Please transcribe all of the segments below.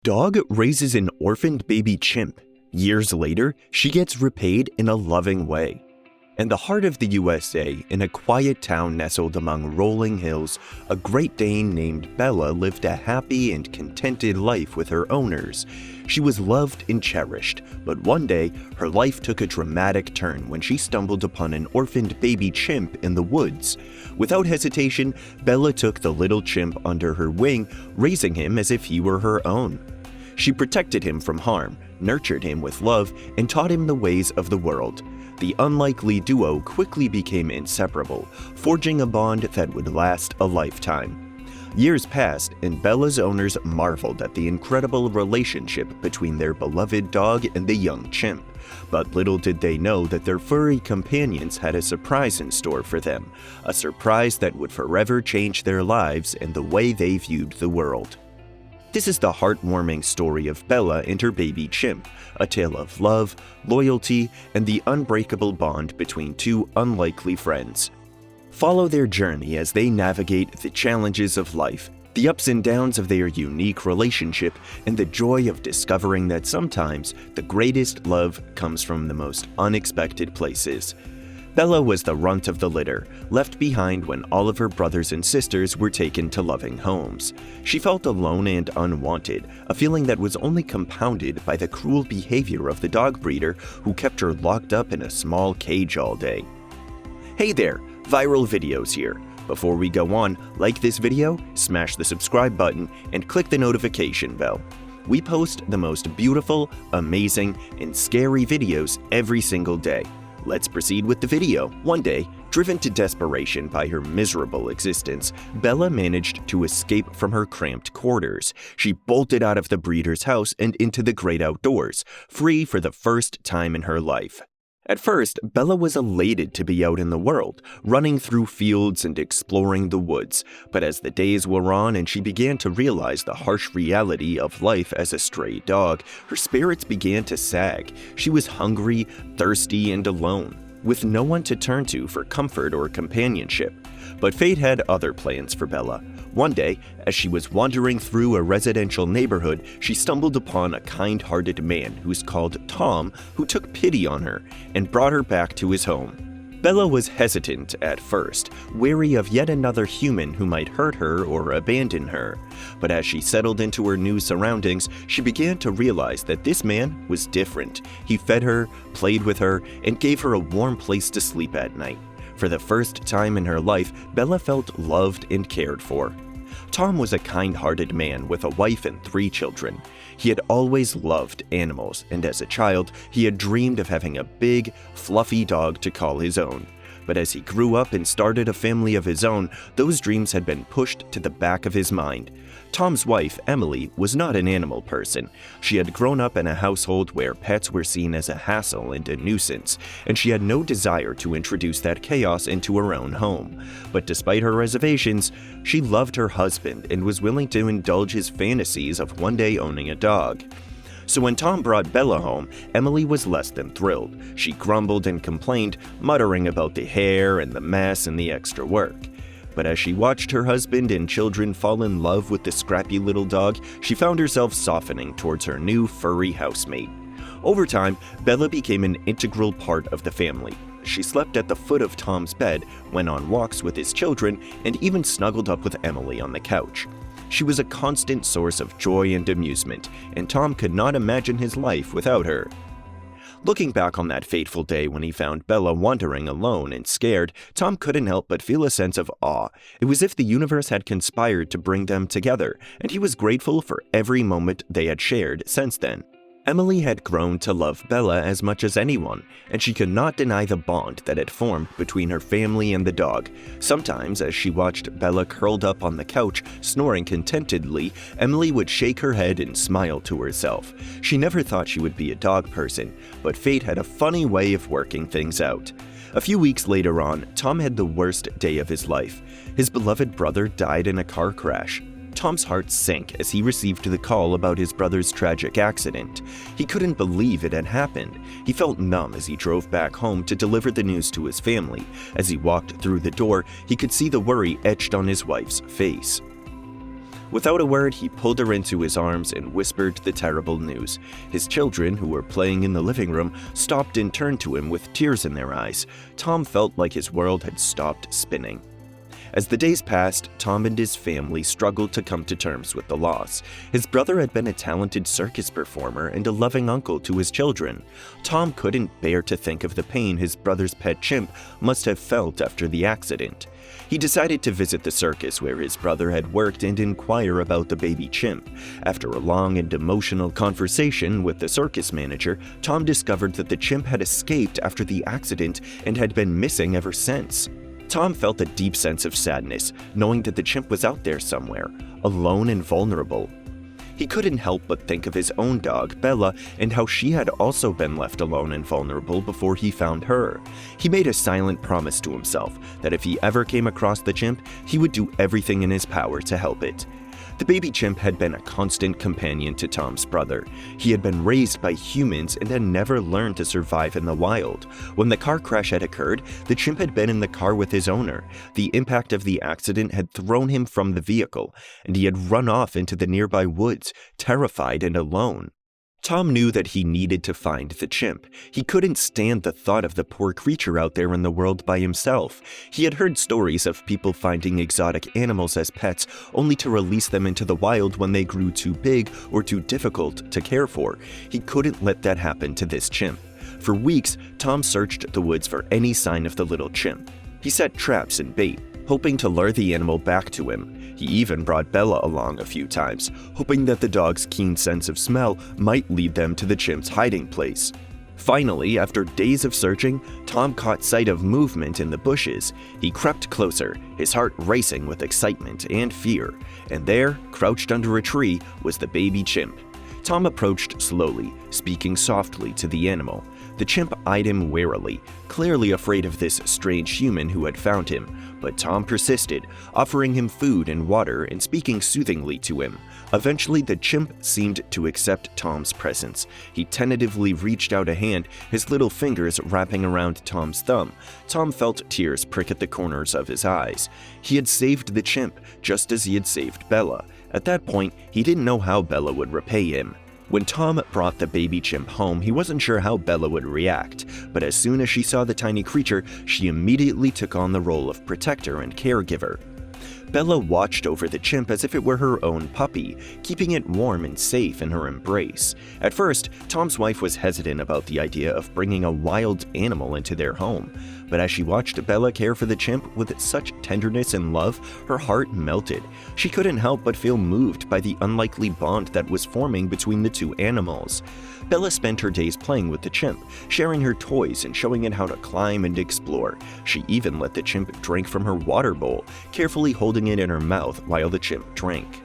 Dog raises an orphaned baby chimp. Years later, she gets repaid in a loving way. In the heart of the USA, in a quiet town nestled among rolling hills, a Great Dane named Bella lived a happy and contented life with her owners. She was loved and cherished, but one day, her life took a dramatic turn when she stumbled upon an orphaned baby chimp in the woods. Without hesitation, Bella took the little chimp under her wing, raising him as if he were her own. She protected him from harm, nurtured him with love, and taught him the ways of the world. The unlikely duo quickly became inseparable, forging a bond that would last a lifetime. Years passed, and Bella's owners marveled at the incredible relationship between their beloved dog and the young chimp. But little did they know that their furry companions had a surprise in store for them, a surprise that would forever change their lives and the way they viewed the world. This is the heartwarming story of Bella and her baby chimp, a tale of love, loyalty, and the unbreakable bond between two unlikely friends. Follow their journey as they navigate the challenges of life, the ups and downs of their unique relationship, and the joy of discovering that sometimes the greatest love comes from the most unexpected places. Bella was the runt of the litter, left behind when all of her brothers and sisters were taken to loving homes. She felt alone and unwanted, a feeling that was only compounded by the cruel behavior of the dog breeder who kept her locked up in a small cage all day. Hey there, Viral Videos here. Before we go on, like this video, smash the subscribe button, and click the notification bell. We post the most beautiful, amazing, and scary videos every single day. Let's proceed with the video. One day, driven to desperation by her miserable existence, Bella managed to escape from her cramped quarters. She bolted out of the breeder's house and into the great outdoors, free for the first time in her life. At first, Bella was elated to be out in the world, running through fields and exploring the woods. But as the days wore on and she began to realize the harsh reality of life as a stray dog, her spirits began to sag. She was hungry, thirsty, and alone, with no one to turn to for comfort or companionship. But fate had other plans for Bella. One day, as she was wandering through a residential neighborhood, she stumbled upon a kind-hearted man who's called Tom, who took pity on her and brought her back to his home. Bella was hesitant at first, wary of yet another human who might hurt her or abandon her. But as she settled into her new surroundings, she began to realize that this man was different. He fed her, played with her, and gave her a warm place to sleep at night. For the first time in her life, Bella felt loved and cared for. Tom was a kind-hearted man with a wife and 3 children. He had always loved animals, and as a child, he had dreamed of having a big, fluffy dog to call his own. But as he grew up and started a family of his own, those dreams had been pushed to the back of his mind. Tom's wife, Emily, was not an animal person. She had grown up in a household where pets were seen as a hassle and a nuisance, and she had no desire to introduce that chaos into her own home. But despite her reservations, she loved her husband and was willing to indulge his fantasies of one day owning a dog. So when Tom brought Bella home, Emily was less than thrilled. She grumbled and complained, muttering about the hair and the mess and the extra work. But as she watched her husband and children fall in love with the scrappy little dog, she found herself softening towards her new furry housemate. Over time, Bella became an integral part of the family. She slept at the foot of Tom's bed, went on walks with his children, and even snuggled up with Emily on the couch. She was a constant source of joy and amusement, and Tom could not imagine his life without her. Looking back on that fateful day when he found Bella wandering alone and scared, Tom couldn't help but feel a sense of awe. It was as if the universe had conspired to bring them together, and he was grateful for every moment they had shared since then. Emily had grown to love Bella as much as anyone, and she could not deny the bond that had formed between her family and the dog. Sometimes, as she watched Bella curled up on the couch, snoring contentedly, Emily would shake her head and smile to herself. She never thought she would be a dog person, but fate had a funny way of working things out. A few weeks later on, Tom had the worst day of his life. His beloved brother died in a car crash. Tom's heart sank as he received the call about his brother's tragic accident. He couldn't believe it had happened. He felt numb as he drove back home to deliver the news to his family. As he walked through the door, he could see the worry etched on his wife's face. Without a word, he pulled her into his arms and whispered the terrible news. His children, who were playing in the living room, stopped and turned to him with tears in their eyes. Tom felt like his world had stopped spinning. As the days passed, Tom and his family struggled to come to terms with the loss. His brother had been a talented circus performer and a loving uncle to his children. Tom couldn't bear to think of the pain his brother's pet Chimp must have felt after the accident. He decided to visit the circus where his brother had worked and inquire about the baby Chimp. After a long and emotional conversation with the circus manager, Tom discovered that the Chimp had escaped after the accident and had been missing ever since. Tom felt a deep sense of sadness, knowing that the Chimp was out there somewhere, alone and vulnerable. He couldn't help but think of his own dog, Bella, and how she had also been left alone and vulnerable before he found her. He made a silent promise to himself that if he ever came across the Chimp, he would do everything in his power to help it. The baby Chimp had been a constant companion to Tom's brother. He had been raised by humans and had never learned to survive in the wild. When the car crash had occurred, the Chimp had been in the car with his owner. The impact of the accident had thrown him from the vehicle, and he had run off into the nearby woods, terrified and alone. Tom knew that he needed to find the Chimp. He couldn't stand the thought of the poor creature out there in the world by himself. He had heard stories of people finding exotic animals as pets only to release them into the wild when they grew too big or too difficult to care for. He couldn't let that happen to this Chimp. For weeks, Tom searched the woods for any sign of the little Chimp. He set traps and bait, hoping to lure the animal back to him. He even brought Bella along a few times, hoping that the dog's keen sense of smell might lead them to the Chimp's hiding place. Finally, after days of searching, Tom caught sight of movement in the bushes. He crept closer, his heart racing with excitement and fear, and there, crouched under a tree, was the baby Chimp. Tom approached slowly, speaking softly to the animal. The Chimp eyed him warily, clearly afraid of this strange human who had found him, but Tom persisted, offering him food and water and speaking soothingly to him. Eventually, the Chimp seemed to accept Tom's presence. He tentatively reached out a hand, his little fingers wrapping around Tom's thumb. Tom felt tears prick at the corners of his eyes. He had saved the Chimp, just as he had saved Bella. At that point, he didn't know how Bella would repay him. When Tom brought the baby Chimp home, he wasn't sure how Bella would react, but as soon as she saw the tiny creature, she immediately took on the role of protector and caregiver. Bella watched over the Chimp as if it were her own puppy, keeping it warm and safe in her embrace. At first, Tom's wife was hesitant about the idea of bringing a wild animal into their home, but as she watched Bella care for the Chimp with such tenderness and love, her heart melted. She couldn't help but feel moved by the unlikely bond that was forming between the two animals. Bella spent her days playing with the Chimp, sharing her toys and showing it how to climb and explore. She even let the Chimp drink from her water bowl, carefully holding it in her mouth while the Chimp drank.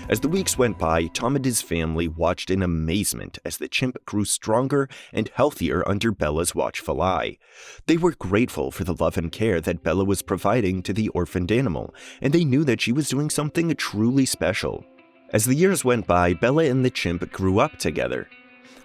As the weeks went by, Tom and his family watched in amazement as the Chimp grew stronger and healthier under Bella's watchful eye. They were grateful for the love and care that Bella was providing to the orphaned animal, and they knew that she was doing something truly special. As the years went by, Bella and the Chimp grew up together,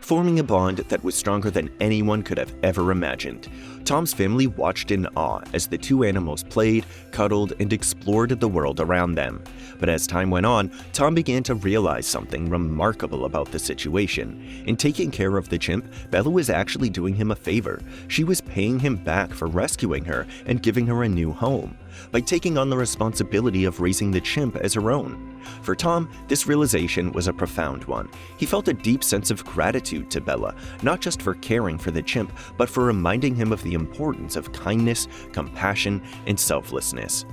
forming a bond that was stronger than anyone could have ever imagined. Tom's family watched in awe as the two animals played, cuddled, and explored the world around them. But as time went on, Tom began to realize something remarkable about the situation. In taking care of the Chimp, Bella was actually doing him a favor. She was paying him back for rescuing her and giving her a new home, by taking on the responsibility of raising the Chimp as her own. For Tom, this realization was a profound one. He felt a deep sense of gratitude to Bella, not just for caring for the Chimp, but for reminding him of the importance of kindness, compassion, and selflessness.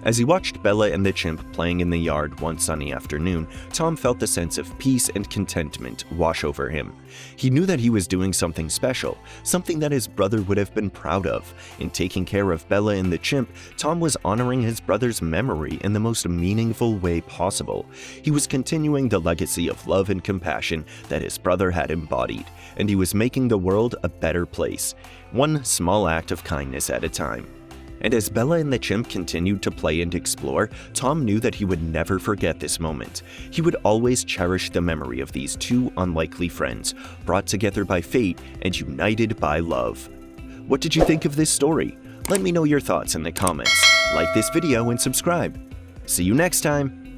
As he watched Bella and the Chimp playing in the yard one sunny afternoon, Tom felt a sense of peace and contentment wash over him. He knew that he was doing something special, something that his brother would have been proud of. In taking care of Bella and the Chimp, Tom was honoring his brother's memory in the most meaningful way possible. He was continuing the legacy of love and compassion that his brother had embodied, and he was making the world a better place, one small act of kindness at a time. And as Bella and the Chimp continued to play and explore, Tom knew that he would never forget this moment. He would always cherish the memory of these two unlikely friends, brought together by fate and united by love. What did you think of this story? Let me know your thoughts in the comments. Like this video and subscribe. See you next time!